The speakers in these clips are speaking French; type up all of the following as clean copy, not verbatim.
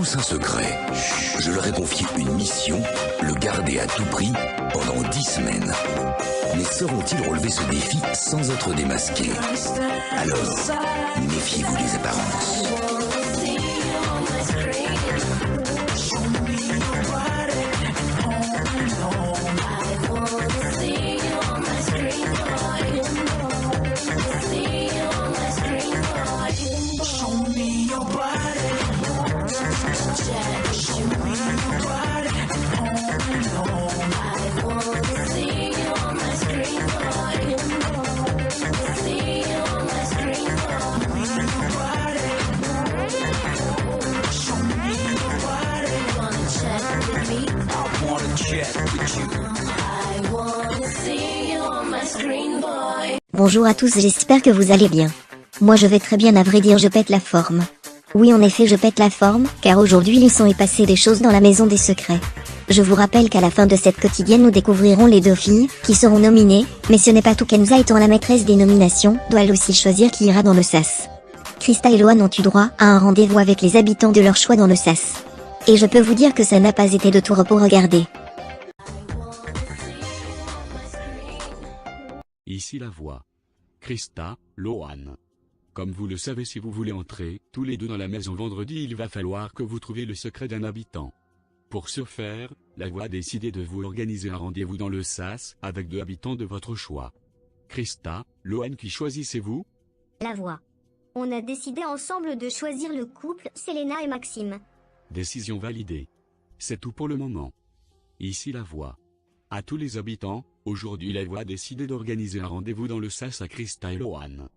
tous un secret. Je leur ai confié une mission, le garder à tout prix pendant 10 semaines. Mais sauront-ils relever ce défi sans être démasqués? Alors, méfiez-vous des apparences. Bonjour à tous, j'espère que vous allez bien. Moi je vais très bien, à vrai dire je pète la forme. Oui en effet je pète la forme, car aujourd'hui il sont passé des choses dans la maison des secrets. Je vous rappelle qu'à la fin de cette quotidienne nous découvrirons les 2 filles, qui seront nominées, mais ce n'est pas tout, Kenza étant la maîtresse des nominations, doit elle aussi choisir qui ira dans le sas. Krista et Loan ont eu droit à un rendez-vous avec les habitants de leur choix dans le sas. Et je peux vous dire que ça n'a pas été de tout repos, regardez. Ici la voix. Krista, Loan. Comme vous le savez, si vous voulez entrer, tous les deux dans la maison vendredi, il va falloir que vous trouviez le secret d'un habitant. Pour ce faire, la voix a décidé de vous organiser un rendez-vous dans le sas, avec 2 habitants de votre choix. Krista, Loan, qui choisissez-vous? La voix. On a décidé ensemble de choisir le couple Selena et Maxime. Décision validée. C'est tout pour le moment. Ici la voix. À tous les habitants, aujourd'hui la voix a décidé d'organiser un rendez-vous dans le sas à Krista et Loan.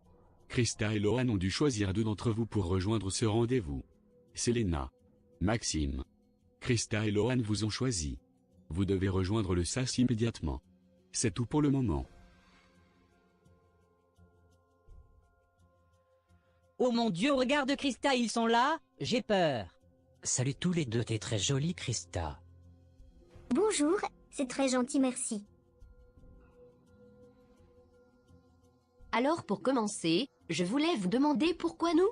Krista et Loan ont dû choisir 2 d'entre vous pour rejoindre ce rendez-vous. Selena. Maxime. Krista et Loan vous ont choisi. Vous devez rejoindre le sas immédiatement. C'est tout pour le moment. Oh mon Dieu, regarde Krista, ils sont là, j'ai peur. Salut tous les deux, t'es très jolie Krista. Bonjour, c'est très gentil, merci. Alors pour commencer, je voulais vous demander pourquoi nous?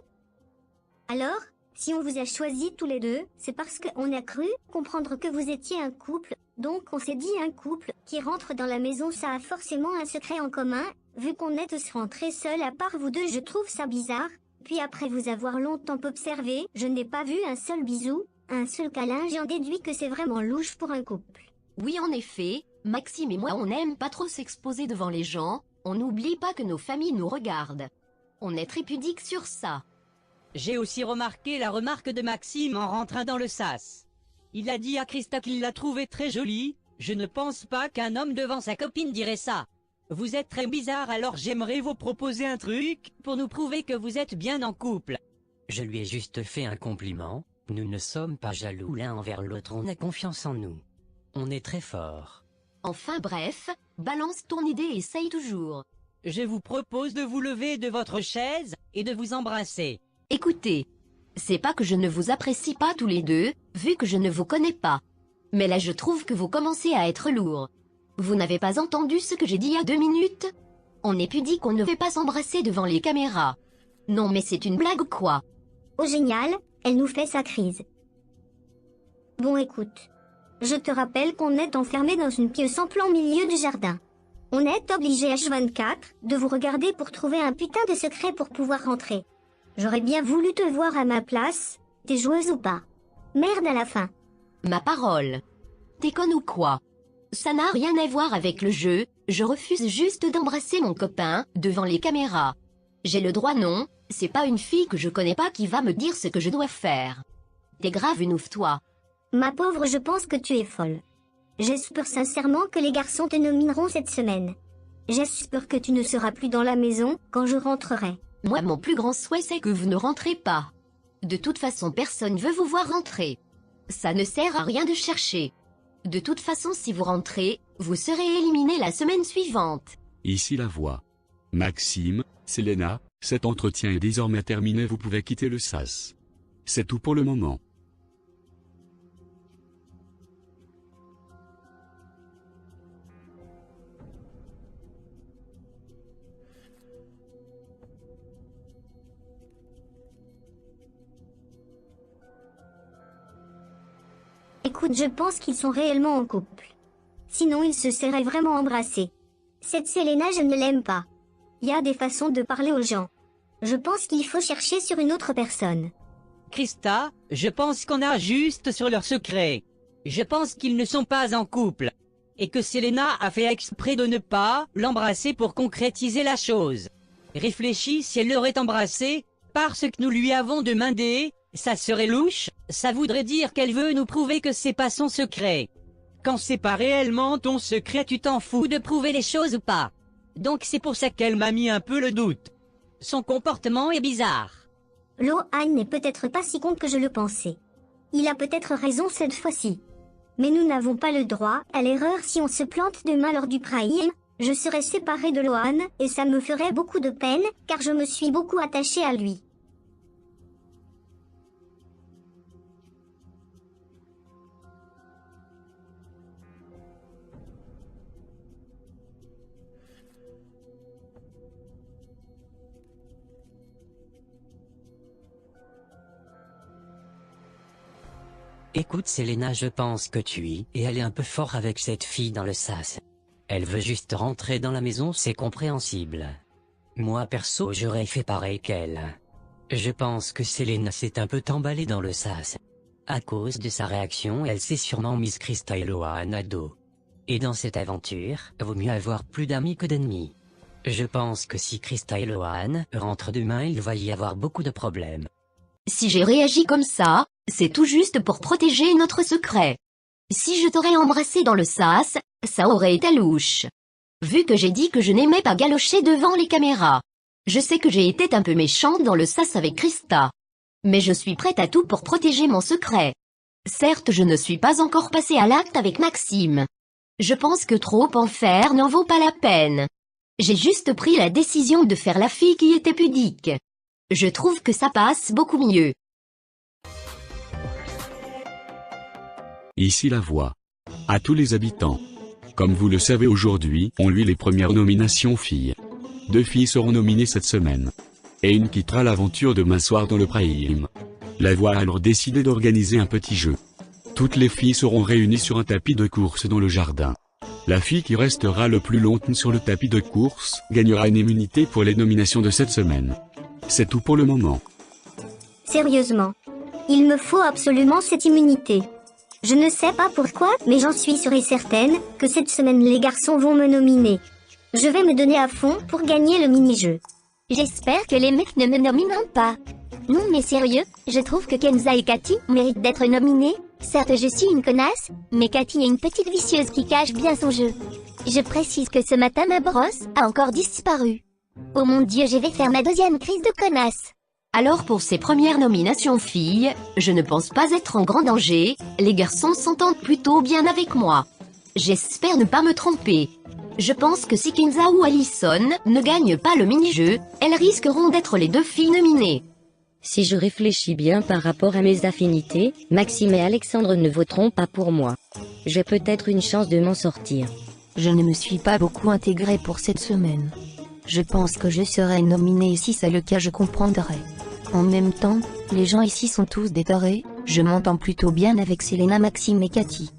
Alors, si on vous a choisi tous les 2, c'est parce qu'on a cru comprendre que vous étiez un couple, donc on s'est dit un couple qui rentre dans la maison, ça a forcément un secret en commun, vu qu'on est tous rentrés seuls à part vous 2, je trouve ça bizarre. Puis après vous avoir longtemps observé, je n'ai pas vu un seul bisou, un seul câlin, j'en déduis que c'est vraiment louche pour un couple. Oui en effet, Maxime et moi on n'aime pas trop s'exposer devant les gens, on n'oublie pas que nos familles nous regardent. On est très pudique sur ça. J'ai aussi remarqué la remarque de Maxime en rentrant dans le sas. Il a dit à Krista qu'il la trouvait très jolie, je ne pense pas qu'un homme devant sa copine dirait ça. Vous êtes très bizarre, alors j'aimerais vous proposer un truc, pour nous prouver que vous êtes bien en couple. Je lui ai juste fait un compliment, nous ne sommes pas jaloux l'un envers l'autre, on a confiance en nous. On est très fort. Enfin bref, balance ton idée et essaye toujours. Je vous propose de vous lever de votre chaise, et de vous embrasser. Écoutez, c'est pas que je ne vous apprécie pas tous les 2, vu que je ne vous connais pas. Mais là je trouve que vous commencez à être lourd. Vous n'avez pas entendu ce que j'ai dit il y a 2 minutes? On est pudique, on ne fait pas s'embrasser devant les caméras. Non mais c'est une blague quoi? Oh génial, elle nous fait sa crise. Bon écoute, je te rappelle qu'on est enfermé dans une pièce en plein milieu du jardin. On est obligé H24 de vous regarder pour trouver un putain de secret pour pouvoir rentrer. J'aurais bien voulu te voir à ma place, t'es joueuse ou pas? Merde à la fin. Ma parole. T'es conne ou quoi? Ça n'a rien à voir avec le jeu, je refuse juste d'embrasser mon copain, devant les caméras. J'ai le droit non, c'est pas une fille que je connais pas qui va me dire ce que je dois faire. T'es grave une ouf-toi. Ma pauvre, je pense que tu es folle. J'espère sincèrement que les garçons te nomineront cette semaine. J'espère que tu ne seras plus dans la maison quand je rentrerai. Moi mon plus grand souhait c'est que vous ne rentrez pas. De toute façon personne veut vous voir rentrer. Ça ne sert à rien de chercher. De toute façon si vous rentrez, vous serez éliminé la semaine suivante. Ici la voix. Maxime, Selena, cet entretien est désormais terminé, vous pouvez quitter le sas. C'est tout pour le moment. Écoute, je pense qu'ils sont réellement en couple. Sinon ils se seraient vraiment embrassés. Cette Selena, je ne l'aime pas. Il y a des façons de parler aux gens. Je pense qu'il faut chercher sur une autre personne. Krista, je pense qu'on a juste sur leur secret. Je pense qu'ils ne sont pas en couple. Et que Selena a fait exprès de ne pas l'embrasser pour concrétiser la chose. Réfléchis, si elle l'aurait embrassé, parce que nous lui avons demandé, ça serait louche, ça voudrait dire qu'elle veut nous prouver que c'est pas son secret. Quand c'est pas réellement ton secret, tu t'en fous de prouver les choses ou pas. Donc c'est pour ça qu'elle m'a mis un peu le doute. Son comportement est bizarre. Lohan n'est peut-être pas si con que je le pensais. Il a peut-être raison cette fois-ci. Mais nous n'avons pas le droit à l'erreur. Si on se plante demain lors du prime, je serai séparée de Lohan, et ça me ferait beaucoup de peine, car je me suis beaucoup attachée à lui. Écoute Selena, je pense que tu y es allé un peu fort avec cette fille dans le sas. Elle veut juste rentrer dans la maison, c'est compréhensible. Moi perso j'aurais fait pareil qu'elle. Je pense que Selena s'est un peu emballée dans le sas. À cause de sa réaction, elle s'est sûrement mise Krista et Lohan à dos. Et dans cette aventure, vaut mieux avoir plus d'amis que d'ennemis. Je pense que si Krista et Lohan rentrent demain, il va y avoir beaucoup de problèmes. Si j'ai réagi comme ça, c'est tout juste pour protéger notre secret. Si je t'aurais embrassé dans le sas, ça aurait été louche. Vu que j'ai dit que je n'aimais pas galocher devant les caméras. Je sais que j'ai été un peu méchante dans le sas avec Krista. Mais je suis prête à tout pour protéger mon secret. Certes, je ne suis pas encore passée à l'acte avec Maxime. Je pense que trop en faire n'en vaut pas la peine. J'ai juste pris la décision de faire la fille qui était pudique. Je trouve que ça passe beaucoup mieux. Ici la voix. À tous les habitants. Comme vous le savez, aujourd'hui ont lieu les premières nominations filles. 2 filles seront nominées cette semaine. Et une quittera l'aventure demain soir dans le prime. La voix a alors décidé d'organiser un petit jeu. Toutes les filles seront réunies sur un tapis de course dans le jardin. La fille qui restera le plus longtemps sur le tapis de course gagnera une immunité pour les nominations de cette semaine. C'est tout pour le moment. Sérieusement. Il me faut absolument cette immunité. Je ne sais pas pourquoi, mais j'en suis sûre et certaine que cette semaine les garçons vont me nominer. Je vais me donner à fond pour gagner le mini-jeu. J'espère que les mecs ne me nomineront pas. Non mais sérieux, je trouve que Kenza et Cathy méritent d'être nominés. Certes je suis une connasse, mais Cathy est une petite vicieuse qui cache bien son jeu. Je précise que ce matin ma brosse a encore disparu. Oh mon dieu, je vais faire ma 2e crise de connasse. Alors pour ces premières nominations filles, je ne pense pas être en grand danger, les garçons s'entendent plutôt bien avec moi. J'espère ne pas me tromper. Je pense que si Kenza ou Allison ne gagnent pas le mini-jeu, elles risqueront d'être les 2 filles nominées. Si je réfléchis bien par rapport à mes affinités, Maxime et Alexandre ne voteront pas pour moi. J'ai peut-être une chance de m'en sortir. Je ne me suis pas beaucoup intégrée pour cette semaine. Je pense que je serai nominée et si c'est le cas je comprendrai. En même temps, les gens ici sont tous des tarés, je m'entends plutôt bien avec Selena, Maxime et Cathy.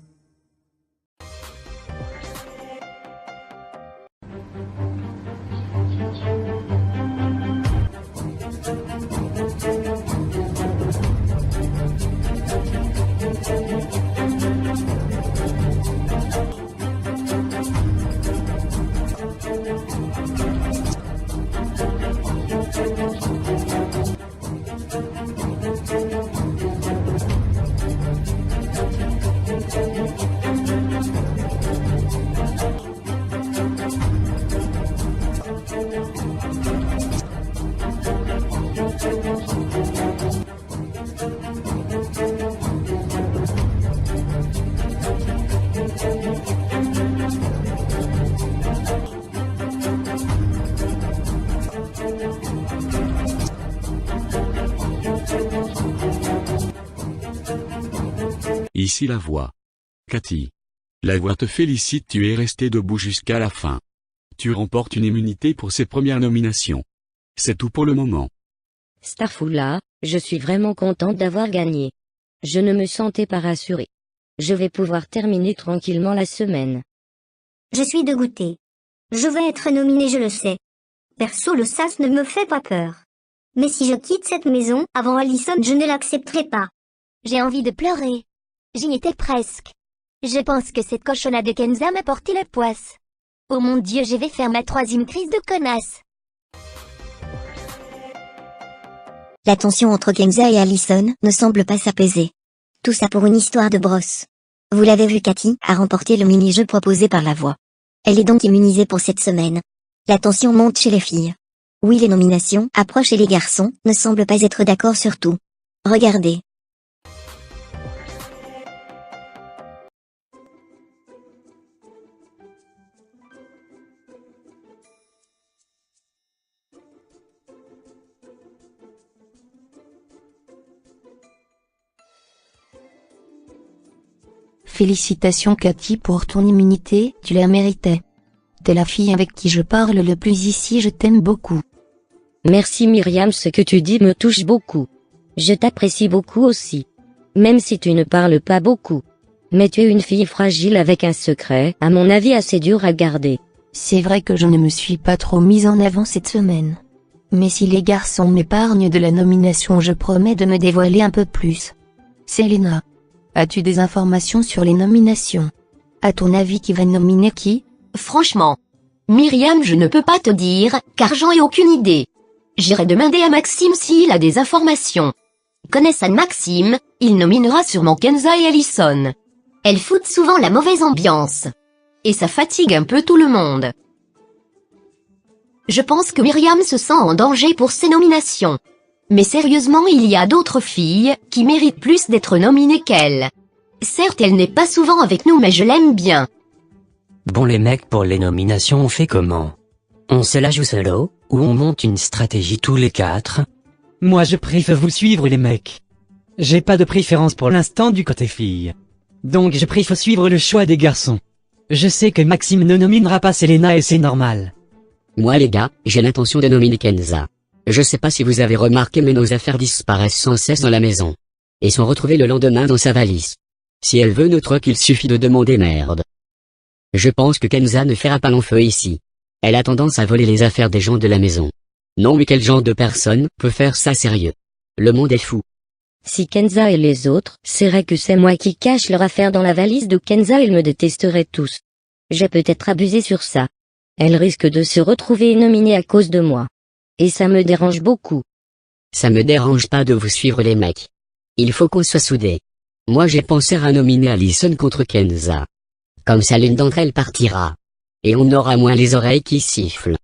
Ici la voix. Cathy. La voix te félicite, tu es resté debout jusqu'à la fin. Tu remportes une immunité pour ces premières nominations. C'est tout pour le moment. Starfoula, je suis vraiment contente d'avoir gagné. Je ne me sentais pas rassurée. Je vais pouvoir terminer tranquillement la semaine. Je suis dégoûtée. Je vais être nominée, je le sais. Perso, le sas ne me fait pas peur. Mais si je quitte cette maison avant Allison, je ne l'accepterai pas. J'ai envie de pleurer. J'y étais presque. Je pense que cette cochonnade de Kenza m'a porté la poisse. Oh mon Dieu, je vais faire ma 3e crise de connasse. La tension entre Kenza et Allison ne semble pas s'apaiser. Tout ça pour une histoire de brosse. Vous l'avez vu, Cathy a remporté le mini-jeu proposé par la voix. Elle est donc immunisée pour cette semaine. La tension monte chez les filles. Oui, les nominations approchent et les garçons ne semblent pas être d'accord sur tout. Regardez. Félicitations Cathy pour ton immunité, tu la méritais. T'es la fille avec qui je parle le plus ici, je t'aime beaucoup. Merci Myriam, ce que tu dis me touche beaucoup. Je t'apprécie beaucoup aussi. Même si tu ne parles pas beaucoup. Mais tu es une fille fragile avec un secret, à mon avis assez dur à garder. C'est vrai que je ne me suis pas trop mise en avant cette semaine. Mais si les garçons m'épargnent de la nomination, je promets de me dévoiler un peu plus. Selena, as-tu des informations sur les nominations? À ton avis, qui va nominer qui? Franchement, Myriam, je ne peux pas te dire, car j'en ai aucune idée. J'irai demander à Maxime s'il a des informations. Connaissant Maxime, il nominera sûrement Kenza et Allison. Elles foutent souvent la mauvaise ambiance. Et ça fatigue un peu tout le monde. Je pense que Myriam se sent en danger pour ses nominations. Mais sérieusement, il y a d'autres filles qui méritent plus d'être nominées qu'elle. Certes, elle n'est pas souvent avec nous, mais je l'aime bien. Bon les mecs, pour les nominations on fait comment? On se la joue solo, ou on monte une stratégie tous les 4? Moi je préfère vous suivre les mecs. J'ai pas de préférence pour l'instant du côté filles. Donc je préfère suivre le choix des garçons. Je sais que Maxime ne nominera pas Selena et c'est normal. Moi les gars, j'ai l'intention de nominer Kenza. Je sais pas si vous avez remarqué, mais nos affaires disparaissent sans cesse dans la maison. Et sont retrouvées le lendemain dans sa valise. Si elle veut notre truc, il suffit de demander merde. Je pense que Kenza ne fera pas long feu ici. Elle a tendance à voler les affaires des gens de la maison. Non mais quel genre de personne peut faire ça sérieux? Le monde est fou. Si Kenza et les autres sauraient que c'est moi qui cache leur affaire dans la valise de Kenza, ils me détesteraient tous. J'ai peut-être abusé sur ça. Elle risque de se retrouver nominée à cause de moi. Et ça me dérange beaucoup. Ça me dérange pas de vous suivre les mecs. Il faut qu'on soit soudés. Moi j'ai pensé à nominer Allison contre Kenza. Comme ça l'une d'entre elles partira. Et on aura moins les oreilles qui sifflent.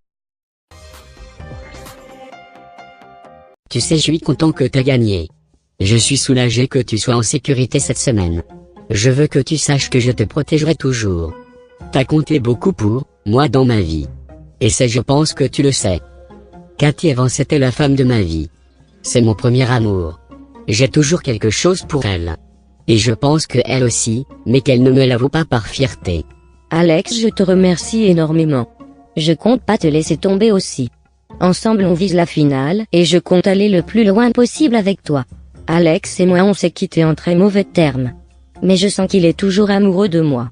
Tu sais, je suis content que t'aies gagné. Je suis soulagé que tu sois en sécurité cette semaine. Je veux que tu saches que je te protégerai toujours. T'as compté beaucoup pour moi dans ma vie. Et ça, je pense que tu le sais. Cathy avant c'était la femme de ma vie. C'est mon premier amour. J'ai toujours quelque chose pour elle. Et je pense que elle aussi, mais qu'elle ne me l'avoue pas par fierté. Alex, je te remercie énormément. Je compte pas te laisser tomber aussi. Ensemble on vise la finale, et je compte aller le plus loin possible avec toi. Alex et moi on s'est quittés en très mauvais termes. Mais je sens qu'il est toujours amoureux de moi.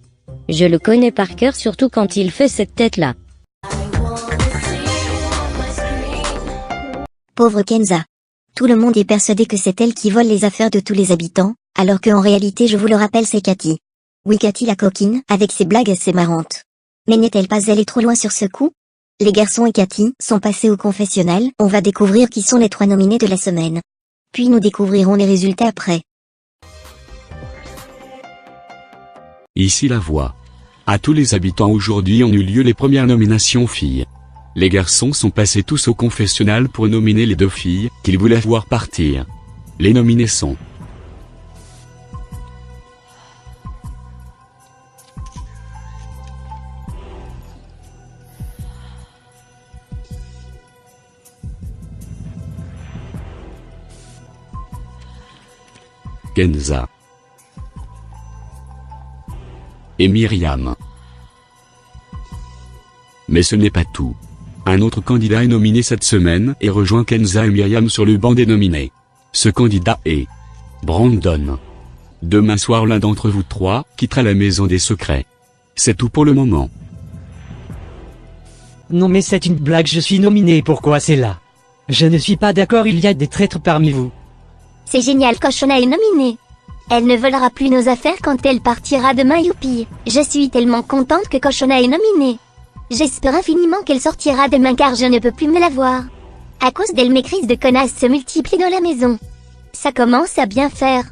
Je le connais par cœur, surtout quand il fait cette tête-là. Pauvre Kenza. Tout le monde est persuadé que c'est elle qui vole les affaires de tous les habitants, alors qu'en réalité, je vous le rappelle, c'est Cathy. Oui, Cathy la coquine, avec ses blagues assez marrantes. Mais n'est-elle pas allée trop loin sur ce coup? Les garçons et Cathy sont passés au confessionnal, on va découvrir qui sont les 3 nominés de la semaine. Puis nous découvrirons les résultats après. Ici la voix. À tous les habitants, aujourd'hui ont eu lieu les premières nominations filles. Les garçons sont passés tous au confessionnal pour nominer les 2 filles qu'ils voulaient voir partir. Les nominés sont Kenza et Myriam. Mais ce n'est pas tout. Un autre candidat est nominé cette semaine et rejoint Kenza et Myriam sur le banc des nominés. Ce candidat est Brandon. Demain soir l'un d'entre vous trois quittera la maison des secrets. C'est tout pour le moment. Non mais c'est une blague, je suis nominé, pourquoi c'est là? Je ne suis pas d'accord, il y a des traîtres parmi vous. C'est génial, Cochonna est nominée. Elle ne volera plus nos affaires quand elle partira demain, youpi. Je suis tellement contente que Cochonna est nominée. J'espère infiniment qu'elle sortira demain car je ne peux plus me la voir. À cause d'elle, mes crises de connasses se multiplient dans la maison. Ça commence à bien faire.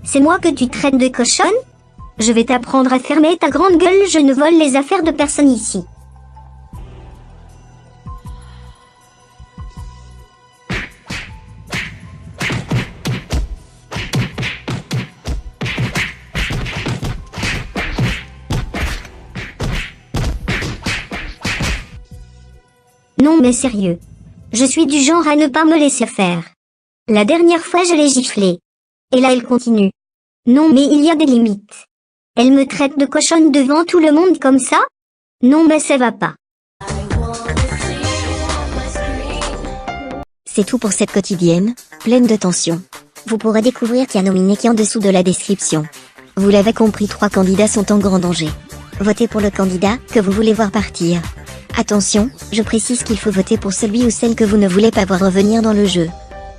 C'est moi que tu traites de cochonne? Je vais t'apprendre à fermer ta grande gueule, je ne vole les affaires de personne ici. Non mais sérieux. Je suis du genre à ne pas me laisser faire. La dernière fois je l'ai giflée. Et là elle continue. Non mais il y a des limites. Elle me traite de cochonne devant tout le monde comme ça? Non mais ça va pas. C'est tout pour cette quotidienne, pleine de tension. Vous pourrez découvrir qui a nominé qui en dessous de la description. Vous l'avez compris, 3 candidats sont en grand danger. Votez pour le candidat que vous voulez voir partir. Attention, je précise qu'il faut voter pour celui ou celle que vous ne voulez pas voir revenir dans le jeu.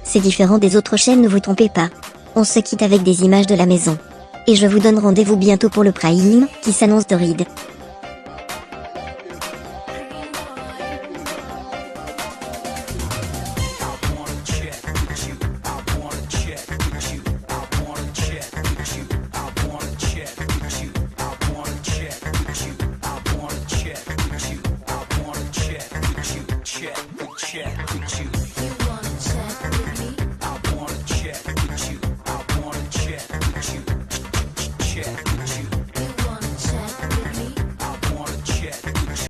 C'est différent des autres chaînes, ne vous trompez pas. On se quitte avec des images de la maison. Et je vous donne rendez-vous bientôt pour le Prime, qui s'annonce torride. Check with you.